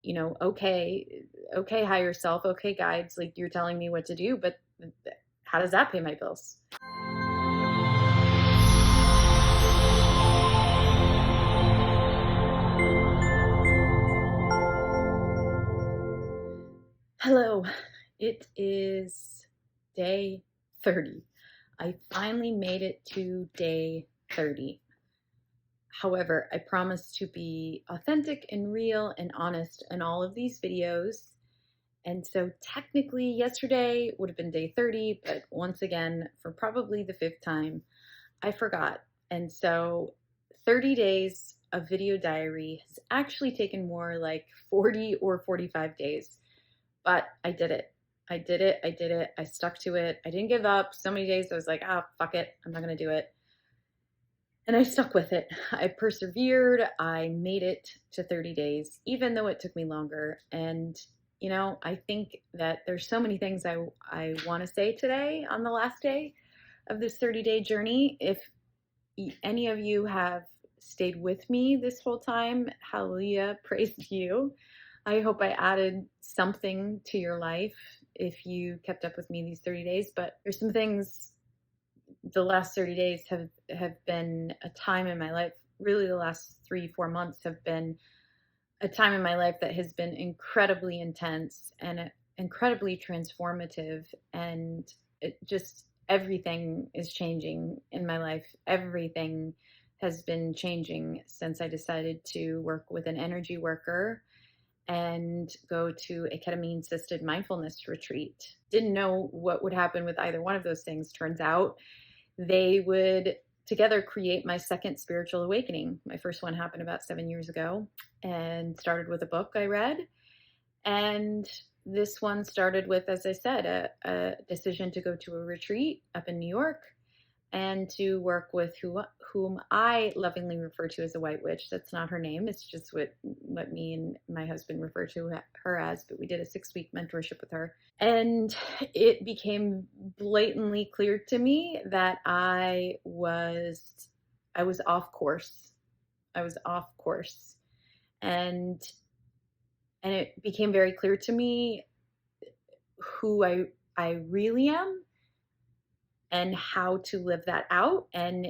okay, higher self, okay, guides, like you're telling me what to do, but how does that pay my bills? Hello, it is day 30. I finally made it to day 30. However, I promise to be authentic and real and honest in all of these videos. And so technically yesterday would have been day 30, but once again, for probably the fifth time, I forgot. And so 30 days of video diary has actually taken more like 40 or 45 days, but I did it. I did it. I did it. I stuck to it. I didn't give up. So many days I was like, fuck it. I'm not going to do it. And I stuck with it. I persevered. I made it to 30 days, even though it took me longer. And, I think that there's so many things I want to say today on the last day of this 30-day journey. If any of you have stayed with me this whole time, hallelujah, praise you. I hope I added something to your life if you kept up with me these 30 days. But there's some things, the last 30 days have been a time in my life, really the last 3-4 months have been a time in my life that has been incredibly intense and incredibly transformative. And it just, everything is changing in my life. Everything has been changing since I decided to work with an energy worker and go to a ketamine assisted mindfulness retreat. Didn't know what would happen with either one of those things. Turns out they would together create my second spiritual awakening. My first one happened about 7 years ago and started with a book I read. And this one started with, as I said, a decision to go to a retreat up in New York and to work with whom I lovingly refer to as a white witch. That's not her name. It's just what me and my husband refer to her as. But we did a 6-week mentorship with her. And it became blatantly clear to me that I was off course. I was off course. And it became very clear to me who I really am and how to live that out. And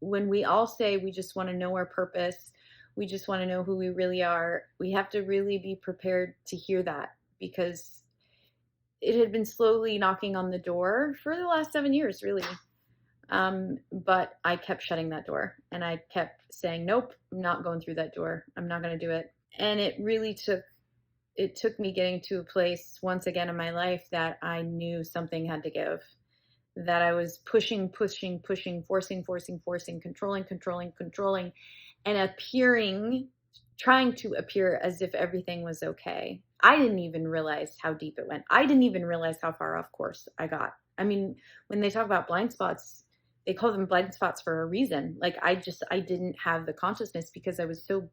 when we all say we just want to know our purpose, we just want to know who we really are, we have to really be prepared to hear that, because it had been slowly knocking on the door for the last 7 years, really. But I kept shutting that door and I kept saying, nope, I'm not going through that door. I'm not going to do it. And it really took me getting to a place once again in my life that I knew something had to give, that I was pushing, forcing, controlling, and trying to appear as if everything was okay. I didn't even realize how deep it went. I didn't even realize how far off course I got. I mean, when they talk about blind spots, they call them blind spots for a reason. Like I didn't have the consciousness because I was so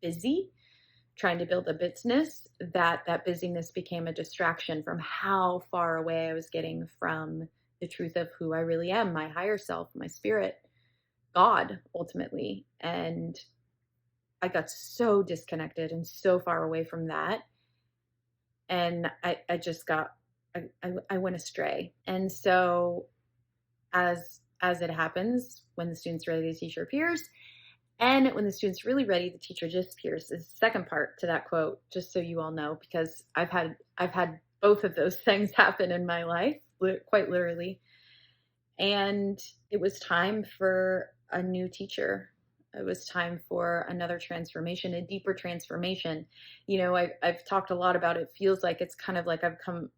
busy trying to build a business that busyness became a distraction from how far away I was getting from the truth of who I really am, my higher self, my spirit, God, ultimately. And I got so disconnected and so far away from that. And I just I went astray. And so as it happens, when the student's ready, the teacher appears. And when the student's really ready, the teacher disappears. Is the second part to that quote, just so you all know, because I've had both of those things happen in my life, quite literally. And it was time for a new teacher. It was time for another transformation, a deeper transformation. I've talked a lot about it. Feels like it's kind of like I've come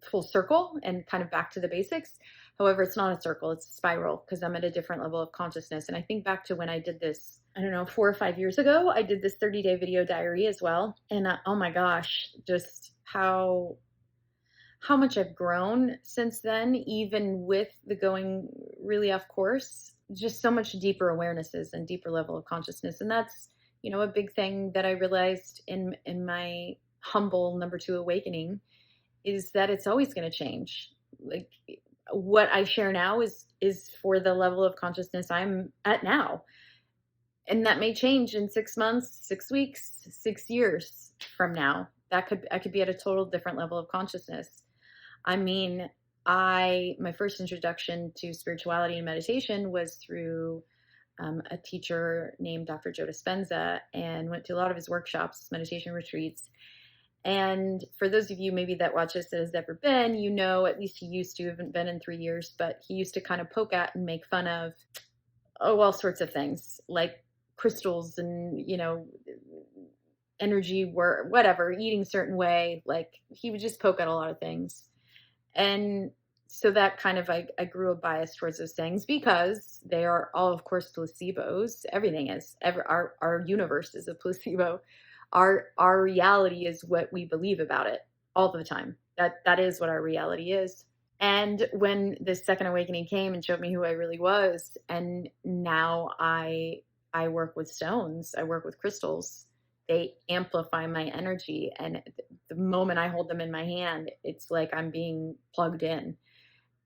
full circle and kind of back to the basics. However, it's not a circle, it's a spiral, because I'm at a different level of consciousness. And I think back to when I did this, I don't know, 4 or 5 years ago, I did this 30-day video diary as well. And oh my gosh, just how much I've grown since then, even with the going really off course, just so much deeper awarenesses and deeper level of consciousness. And that's, a big thing that I realized in my humble number 2 awakening, is that it's always going to change. Like what I share now is for the level of consciousness I'm at now. And that may change in 6 months, 6 weeks, 6 years from now. I could be at a total different level of consciousness. I mean, my first introduction to spirituality and meditation was through a teacher named Dr. Joe Dispenza, and went to a lot of his workshops, meditation retreats. And for those of you maybe that watch this that has never been, you know, at least he used to, haven't been in 3 years, but he used to kind of poke at and make fun of, all sorts of things like crystals and, energy work, whatever, eating a certain way. Like he would just poke at a lot of things. And so that kind of, I grew a bias towards those things because they are all, of course, placebos. Everything is, our universe is a placebo. Our reality is what we believe about it all the time. That is what our reality is. And when this second awakening came and showed me who I really was, and now I work with stones, I work with crystals. They amplify my energy, and the moment I hold them in my hand, it's like I'm being plugged in.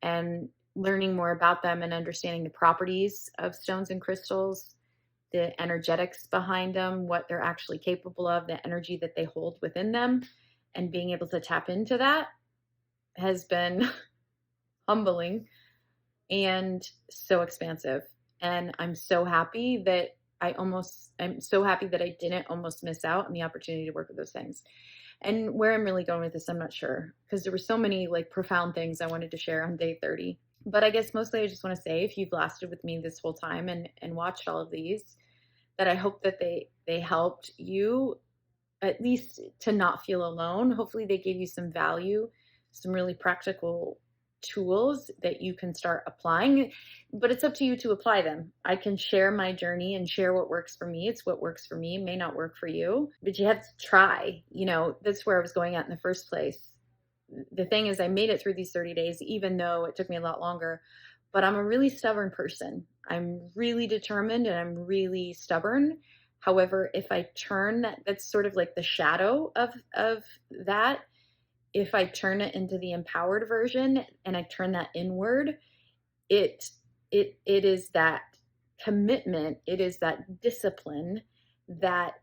And learning more about them and understanding the properties of stones and crystals, the energetics behind them, what they're actually capable of, the energy that they hold within them, and being able to tap into that has been humbling and so expansive. And I'm so happy that I didn't almost miss out on the opportunity to work with those things. And where I'm really going with this, I'm not sure, because there were so many like profound things I wanted to share on day 30. But I guess mostly I just want to say, if you've lasted with me this whole time and watched all of these, that I hope that they helped you at least to not feel alone. Hopefully they gave you some value, some really practical tools that you can start applying, but it's up to you to apply them. I can share my journey and share what works for me. It's what works for me. It may not work for you, but you have to try. That's where I was going at in the first place. The thing is, I made it through these 30 days, even though it took me a lot longer, but I'm a really stubborn person. I'm really determined and I'm really stubborn. However, if I turn that's sort of like the shadow of that. If I turn it into the empowered version and I turn that inward, it is that commitment, it is that discipline that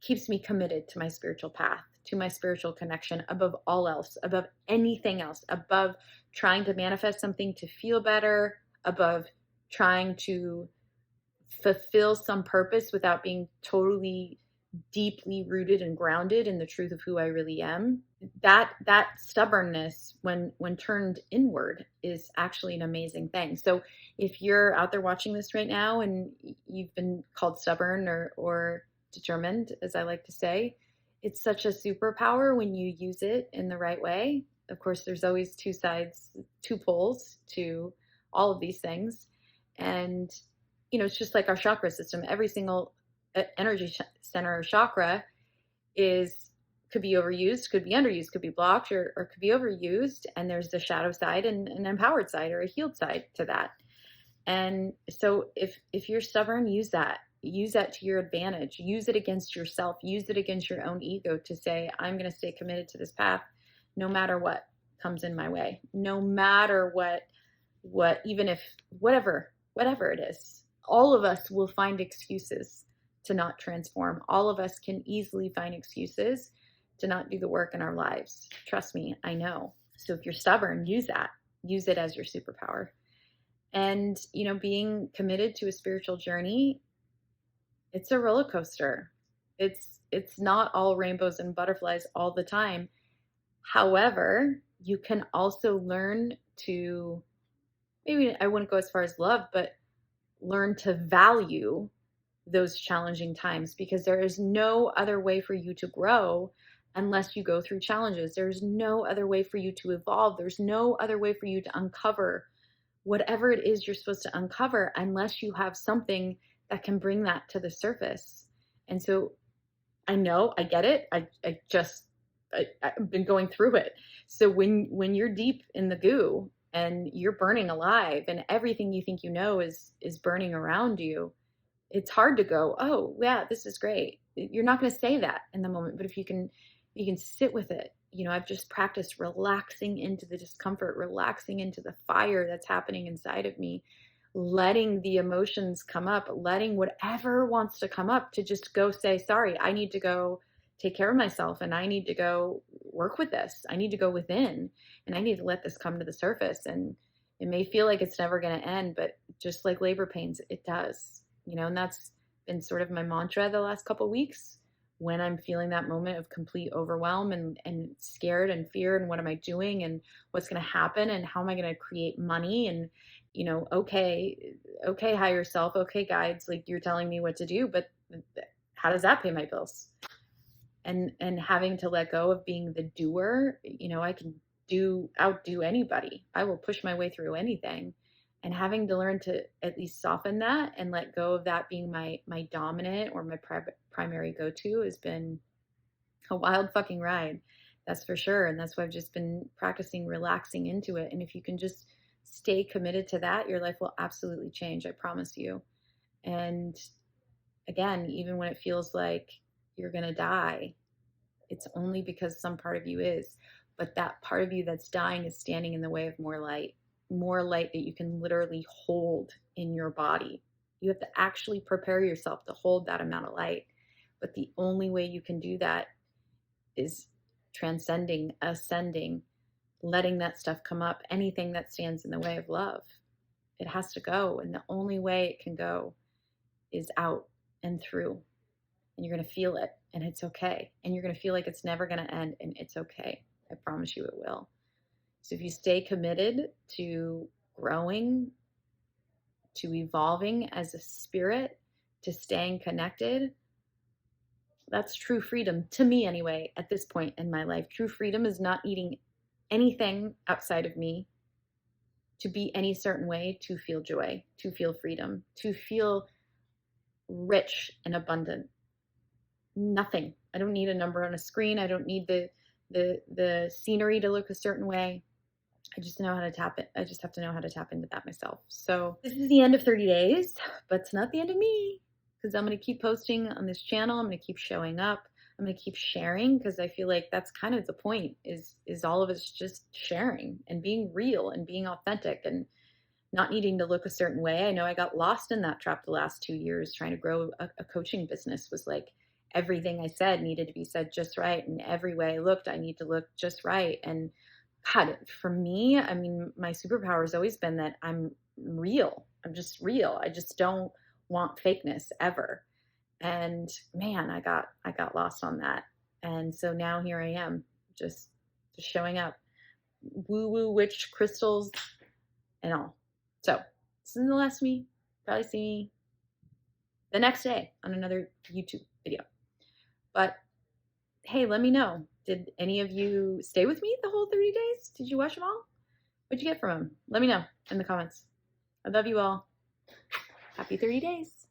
keeps me committed to my spiritual path, to my spiritual connection above all else, above anything else, above trying to manifest something to feel better, above trying to fulfill some purpose without being totally deeply rooted and grounded in the truth of who I really am. That stubbornness, when turned inward, is actually an amazing thing. So if you're out there watching this right now and you've been called stubborn or determined, as I like to say, it's such a superpower when you use it in the right way. Of course, there's always two sides, two poles to all of these things. And, it's just like our chakra system. Every single energy center or chakra could be overused, could be underused, could be blocked, or could be overused. And there's the shadow side and an empowered side or a healed side to that. And so if you're stubborn, use that to your advantage. Use it against yourself. Use it against your own ego to say, I'm going to stay committed to this path no matter what comes in my way, no matter what, even if whatever it is. All of us will find excuses to not transform. All of us can easily find excuses to not do the work in our lives. Trust me, I know. So if you're stubborn, use that. Use it as your superpower. And, being committed to a spiritual journey, it's a roller coaster. It's not all rainbows and butterflies all the time. However, you can also learn to, maybe I wouldn't go as far as love, but learn to value those challenging times, because there is no other way for you to grow unless you go through challenges. There's no other way for you to evolve. There's no other way for you to uncover whatever it is you're supposed to uncover unless you have something that can bring that to the surface. And so I know, I get it. I've been going through it. So when you're deep in the goo and you're burning alive and everything you think you know is burning around you, it's hard to go, oh yeah, this is great. You're not going to say that in the moment, but if you can sit with it. I've just practiced relaxing into the discomfort, relaxing into the fire that's happening inside of me, letting the emotions come up, letting whatever wants to come up to just go say, sorry, I need to go take care of myself and I need to go work with this. I need to go within and I need to let this come to the surface. And it may feel like it's never going to end, but just like labor pains, it does, and that's been sort of my mantra the last couple of weeks when I'm feeling that moment of complete overwhelm and scared and fear and what am I doing and what's going to happen and how am I going to create money and okay, higher self, okay, guides, like you're telling me what to do, but how does that pay my bills? And having to let go of being the doer, I can outdo anybody. I will push my way through anything. And having to learn to at least soften that and let go of that being my dominant or my primary go-to has been a wild fucking ride. That's for sure. And that's why I've just been practicing relaxing into it. And if you can just stay committed to that, your life will absolutely change. I promise you. And again, even when it feels like you're going to die, it's only because some part of you is. But that part of you that's dying is standing in the way of more light that you can literally hold in your body. You have to actually prepare yourself to hold that amount of light. But the only way you can do that is transcending, ascending, letting that stuff come up, anything that stands in the way of love. It has to go. And the only way it can go is out and through. And you're going to feel it and it's okay. And you're going to feel like it's never going to end and it's okay. I promise you it will. So if you stay committed to growing, to evolving as a spirit, to staying connected, that's true freedom to me anyway, at this point in my life. True freedom is not needing anything outside of me to be any certain way, to feel joy, to feel freedom, to feel rich and abundant. Nothing. I don't need a number on a screen. I don't need the scenery to look a certain way. I just know how to tap it. I just have to know how to tap into that myself. So this is the end of 30 days, but it's not the end of me because I'm going to keep posting on this channel. I'm going to keep showing up. I'm going to keep sharing because I feel like that's kind of the point is all of us just sharing and being real and being authentic and not needing to look a certain way. I know I got lost in that trap the last 2 years trying to grow a coaching business. Was like everything I said needed to be said just right. And every way I looked, I need to look just right. And God, for me, I mean, my superpower has always been that I'm real. I'm just real. I just don't want fakeness ever. And man, I got lost on that. And so now here I am, just showing up, woo-woo witch crystals and all. So this is the last me. Probably see me the next day on another YouTube video. But hey, let me know. Did any of you stay with me the whole 30 days? Did you watch them all? What'd you get from them? Let me know in the comments. I love you all. Happy 30 days.